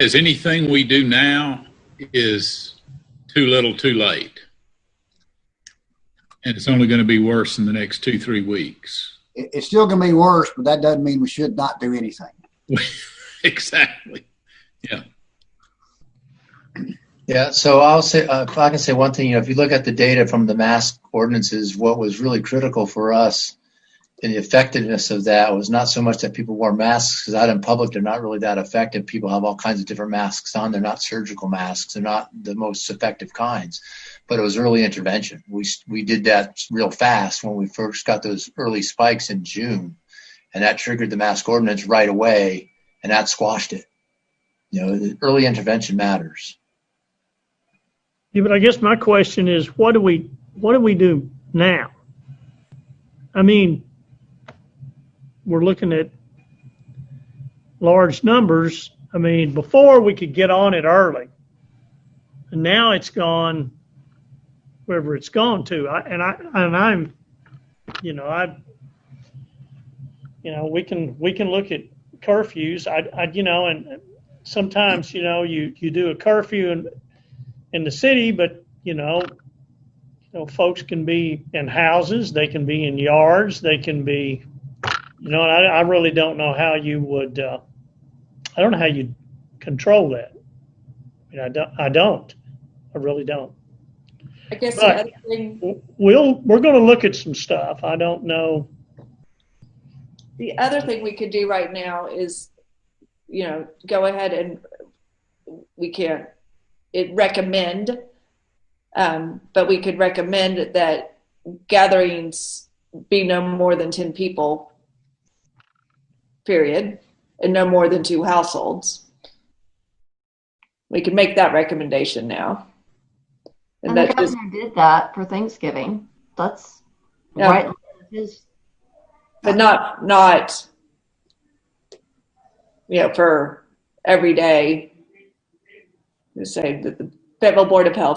As anything we do now is too little, too late. And it's only going to be worse in the next 2-3 weeks. It's still going to be worse, but that doesn't mean we should not do anything. Exactly. Yeah. Yeah. So I'll say, if I can say one thing, if you look at the data from the mask ordinances, what was really critical for us in the effectiveness of that was not so much that people wore masks, because out in public they're not really that effective. People have all kinds of different masks on. They're not surgical masks. They're not the most effective kinds. But it was early intervention. We did that real fast when we first got those early spikes in June, and that triggered the mask ordinance right away, and that squashed it. The early intervention matters. Yeah, but I guess my question is, what do we do now? I mean, we're looking at large numbers. I mean, before we could get on it early, and now it's gone wherever it's gone to. We can look at curfews. And sometimes you do a curfew in the city, but folks can be in houses, they can be in yards, they can be, and I really don't know how you would. I don't know how you control that. I really don't. I guess But the other thing, we're going to look at some stuff. I don't know. the other thing we could do right now is, go ahead and we can't recommend, but we could recommend that gatherings be no more than 10 people, period, and no more than 2 households. We can make that recommendation now. And the governor did that for Thanksgiving. That's right. But not for every day. Say that the Fayetteville Board of Health